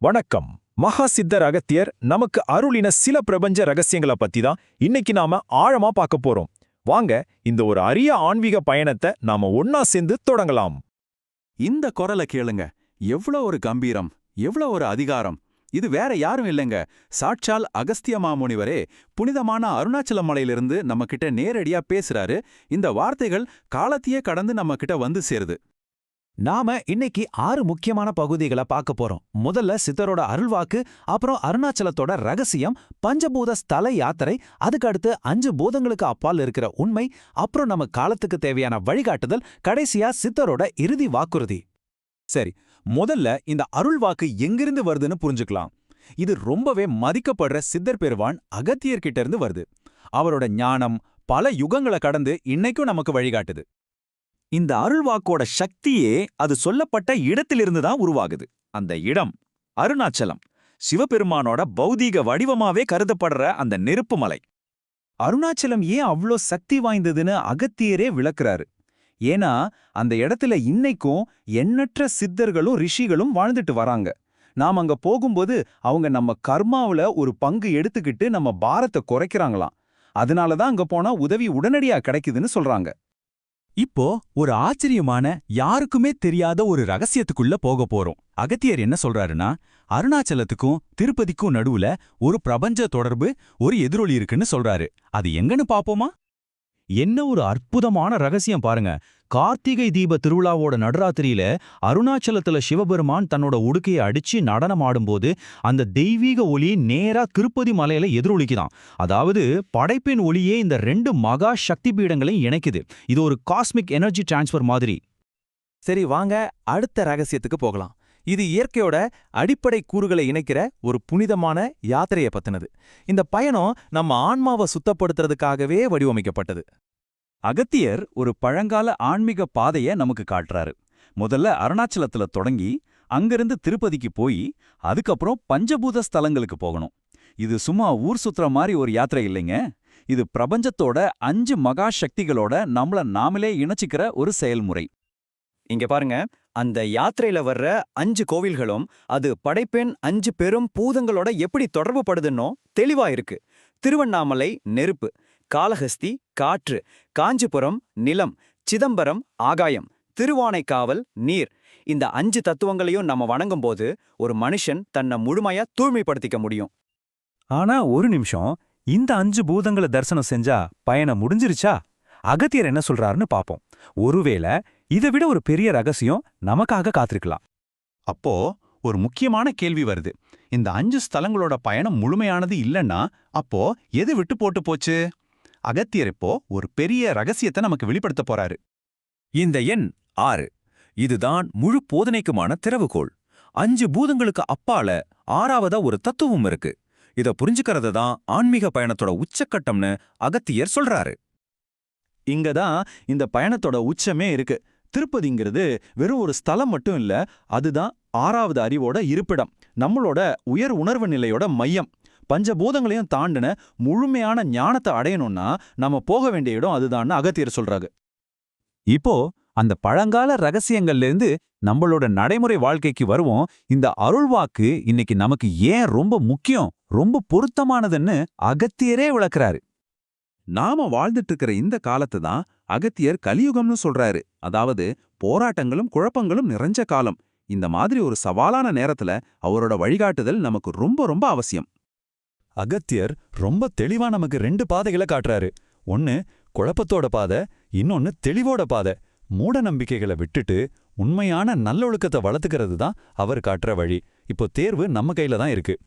வணக்கம். மகா சித்தர் அகத்தியர் நமக்கு அருளின சில பிரபஞ்ச ரகசியங்களை பத்தி தான் இன்னைக்கு நாம ஆழமா பார்க்க போறோம். வாங்க, இந்த ஒரு அரிய ஆன்மீக பயணத்தை நாம ஒன்னா சேர்ந்து தொடங்கலாம். இந்த குரலை கேளுங்க. எவ்வளோ ஒரு கம்பீரம், எவ்வளோ ஒரு அதிகாரம். இது வேற யாரும் இல்லைங்க, சாட்சால் அகஸ்திய மாமுனிவரே புனிதமான அருணாச்சல மலையிலிருந்து நம்ம கிட்ட நேரடியா பேசுறாரு. இந்த வார்த்தைகள் காலத்தையே கடந்து நம்ம கிட்ட வந்து சேருது. நாம இன்னைக்கு 6 முக்கியமான பகுதிகளை பார்க்க போறோம். முதல்ல சித்தரோட அருள்வாக்கு, அப்புறம் அருணாச்சலத்தோட ரகசியம், பஞ்சபூத ஸ்தல யாத்திரை, அதுக்கு அடுத்து 5 பூதங்களுக்கு அப்பால் இருக்கிற உண்மை, அப்புறம் நம்ம காலத்துக்கு தேவையான வழிகாட்டுதல், கடைசியா சித்தரோட இறுதி வாக்குறுதி. சரி, முதல்ல இந்த அருள்வாக்கு எங்கிருந்து வருதுன்னு புரிஞ்சுக்கலாம். இது ரொம்பவே மதிக்கப்படுற சித்தர் பெருவான் அகத்தியர்கிட்ட இருந்து வருது. அவரோட ஞானம் பல யுகங்களை கடந்து இன்னைக்கும் நமக்கு வழிகாட்டுது. இந்த அருள்வாக்கோட சக்தியே அது சொல்லப்பட்ட இடத்திலிருந்து தான் உருவாகுது. அந்த இடம் அருணாச்சலம், சிவபெருமானோட பௌதீக வடிவமாவே கருதப்படுற அந்த நெருப்பு மலை. அருணாச்சலம் ஏன் அவ்ளோ சக்தி வாய்ந்ததுன்னு அகத்தியரே விளக்குறாரு. ஏன்னா அந்த இடத்துல இன்னைக்கும் எண்ணற்ற சித்தர்களும் ரிஷிகளும் வாழ்ந்துட்டு வராங்க. நாம் அங்க போகும்போது அவங்க நம்ம கர்மாவுல ஒரு பங்கு எடுத்துக்கிட்டு நம்ம பாரத்தை குறைக்கிறாங்களாம். அதனாலதான் அங்க போனா உதவி உடனடியா கிடைக்குதுன்னு சொல்றாங்க. இப்போ ஒரு ஆச்சரியமான, யாருக்குமே தெரியாத ஒரு ரகசியத்துக்குள்ள போக போறோம். அகத்தியர் என்ன சொல்றாருன்னா, அருணாச்சலத்துக்கும் திருப்பதிக்கும் நடுவுல ஒரு பிரபஞ்ச தொடர்பு, ஒரு எதிரொலி இருக்குன்னு சொல்றாரு. அது எங்கன்னு பாப்போமா? என்ன ஒரு அற்புதமான ரகசியம் பாருங்க. கார்த்திகை தீப திருவிழாவோட நடுராத்திரியில அருணாச்சலத்துல சிவபெருமான் தன்னோட உடுக்கையை அடிச்சு நடனம் ஆடும்போது அந்த தெய்வீக ஒளி நேரா திருப்பதி மலையில எதிரொலிக்குதான். அதாவது படைப்பின் ஒளியே இந்த 2 மகா சக்தி பீடங்களையும் இணைக்குது. இது ஒரு காஸ்மிக் எனர்ஜி டிரான்ஸ்ஃபர் மாதிரி. சரி, வாங்க அடுத்த ரகசியத்துக்கு போகலாம். இது இயற்கையோட அடிப்படை கூறுகளை இணைக்கிற ஒரு புனிதமான யாத்திரையை பத்தினது. இந்த பயணம் நம்ம ஆன்மாவை சுத்தப்படுத்துறதுக்காகவே வடிவமைக்கப்பட்டது. அகத்தியர் ஒரு பழங்கால ஆன்மீக பாதையை நமக்கு காட்டுறாரு. முதல்ல அருணாச்சலத்துல தொடங்கி அங்கிருந்து திருப்பதிக்கு போய் அதுக்கப்புறம் பஞ்சபூத ஸ்தலங்களுக்கு போகணும். இது சும்மா ஊர் சுத்துற மாதிரி ஒரு யாத்திரை இல்லைங்க. இது பிரபஞ்சத்தோட 5 மகா சக்திகளோட நம்மள நாமளே இணைச்சிக்கிற ஒரு செயல்முறை. இங்க பாருங்க, அந்த யாத்திரையில வர்ற 5 கோவில்களும் அது படைப்பெண் 5 பெரும் பூதங்களோட எப்படி தொடர்பு படுதுன்னோ தெளிவா இருக்கு. திருவண்ணாமலை நெருப்பு, காளஹஸ்தி காற்று, காஞ்சிபுரம் நிலம், சிதம்பரம் ஆகாயம், திருவானைக்காவல் நீர். இந்த 5 தத்துவங்களையும் நம்ம வணங்கும்போது ஒரு மனுஷன் தன்னை முழுமையா தூய்மைப்படுத்திக்க முடியும். ஆனா ஒரு நிமிஷம், இந்த 5 பூதங்களை தரிசனம் செஞ்சா பயணம் முடிஞ்சிருச்சா? அகத்தியர் என்ன சொல்றாருன்னு பாப்போம். ஒருவேளை இதை விட ஒரு பெரிய ரகசியம் நமக்காக காத்திருக்கலாம். அப்போ ஒரு முக்கியமான கேள்வி வருது. இந்த 5 ஸ்தலங்களோட பயணம் முழுமையானது இல்லைன்னா அப்போ எது விட்டு போட்டு போச்சு? அகத்தியர் இப்போ ஒரு பெரிய ரகசியத்தை நமக்கு வெளிப்படுத்த போறாரு. இந்த எண் 6 இதுதான் முழு போதனைக்குமான திறவுகோள். 5 பூதங்களுக்கு அப்பால 6ஆவதா ஒரு தத்துவம் இருக்கு. இத புரிஞ்சுக்கிறது தான் ஆன்மீக பயணத்தோட உச்சக்கட்டம்னு அகத்தியர் சொல்றாரு. இங்கதான் இந்த பயணத்தோட உச்சமே இருக்கு. திருப்பதிங்கிறது வெறும் ஒரு ஸ்தலம் மட்டும் இல்ல, அதுதான் 6வது அறிவோட இருப்பிடம், நம்மளோட உயர் உணர்வு நிலையோட மையம். பஞ்சபூதங்களையும் தாண்டின முழுமையான ஞானத்தை அடையணும்னா நம்ம போக வேண்டிய இடம் அதுதான்னு அகத்தியர் சொல்றாங்க. இப்போ அந்த பழங்கால ரகசியங்கள்லேருந்து நம்மளோட நடைமுறை வாழ்க்கைக்கு வருவோம். இந்த அருள்வாக்கு இன்னைக்கு நமக்கு ஏன் ரொம்ப முக்கியம், ரொம்ப பொருத்தமானதுன்னு அகத்தியரே விளக்குறாரு. நாம வாழ்ந்துட்டு இருக்கிற இந்த காலத்தை தான் அகத்தியர் கலியுகம்னு சொல்றாரு. அதாவது போராட்டங்களும் குழப்பங்களும் நிறைஞ்ச காலம். இந்த மாதிரி ஒரு சவாலான நேரத்துல அவரோட வழிகாட்டுதல் நமக்கு ரொம்ப ரொம்ப அவசியம். அகத்தியர் ரொம்ப தெளிவா நமக்கு 2 பாதைகளை காட்டுறாரு. ஒன்னு குழப்பத்தோட பாதை, இன்னொன்னு தெளிவோட பாதை. மூட நம்பிக்கைகளை விட்டுட்டு உண்மையான நல்லொழுக்கத்தை வளர்த்துக்கிறது தான் அவர் காட்டுற வழி. இப்போ தேர்வு நம்ம கையில தான் இருக்கு.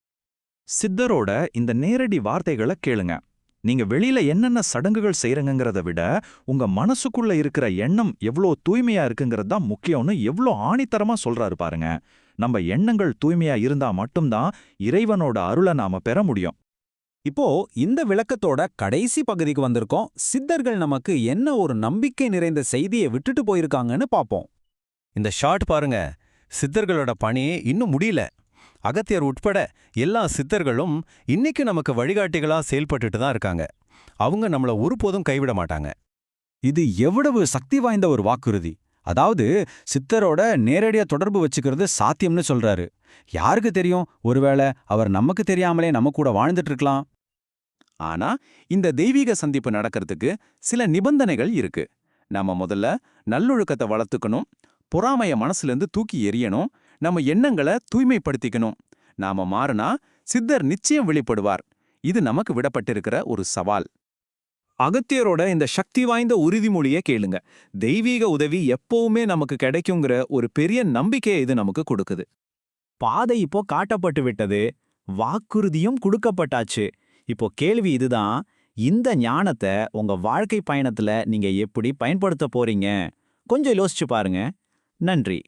சித்தரோட இந்த நேரடி வார்த்தைகளை கேளுங்க. நீங்க வெளியில என்னென்ன சடங்குகள் செய்யறங்கிறத விட உங்க மனசுக்குள்ள இருக்கிற எண்ணம் எவ்வளோ தூய்மையா இருக்குங்கிறது தான் முக்கியம்னு எவ்வளோ ஆணித்தரமா சொல்றாரு பாருங்க. நம்ம எண்ணங்கள் தூய்மையா இருந்தா மட்டும்தான் இறைவனோட அருளை நாம பெற முடியும். இப்போ இந்த விளக்கத்தோட கடைசி பகுதிக்கு வந்திருக்கோம். சித்தர்கள் நமக்கு என்ன ஒரு நம்பிக்கை நிறைந்த செய்தியை விட்டுட்டு போயிருக்காங்கன்னு பாப்போம். இந்த ஷாட் பாருங்க. சித்தர்களோட பணி இன்னும் முடியல. அகத்தியர் உட்பட எல்லா சித்தர்களும் இன்னைக்கு நமக்கு வழிகாட்டிகளா செயல்பட்டுட்டு தான் இருக்காங்க. அவங்க நம்மள ஒருபோதும் கைவிட மாட்டாங்க. இது எவ்வளவு சக்தி வாய்ந்த ஒரு வாக்குறுதி. அதாவது சித்தரோட நேரடியா தொடர்பு வச்சுக்கிறது சாத்தியம்னு சொல்றாரு. யாருக்கு தெரியும், ஒருவேளை அவர் நமக்கு தெரியாமலே நம்ம கூட வாழ்ந்துட்டு இருக்கலாம். ஆனா இந்த தெய்வீக சந்திப்பு நடக்கிறதுக்கு சில நிபந்தனைகள் இருக்கு. நம்ம முதல்ல நல்லொழுக்கத்தை வளர்த்துக்கணும், பொறாமைய மனசுலேருந்து தூக்கி எறியணும், நம்ம எண்ணங்களை தூய்மைப்படுத்திக்கணும். நாம மாறினா சித்தர் நிச்சயம் வெளிப்படுவார். இது நமக்கு விடப்பட்டிருக்கிற ஒரு சவால். அகத்தியரோட இந்த சக்தி வாய்ந்த உறுதிமொழியை கேளுங்க. தெய்வீக உதவி எப்பவுமே நமக்கு கிடைக்குங்கிற ஒரு பெரிய நம்பிக்கையை இது நமக்கு கொடுக்குது. பாதை இப்போ காட்டப்பட்டு விட்டது, வாக்குறுதியும் கொடுக்கப்பட்டாச்சு. இப்போ கேள்வி இதுதான், இந்த ஞானத்தை உங்க வாழ்க்கை பயணத்துல நீங்க எப்படி பயன்படுத்த போறீங்க? கொஞ்சம் யோசிச்சு பாருங்க. நன்றி.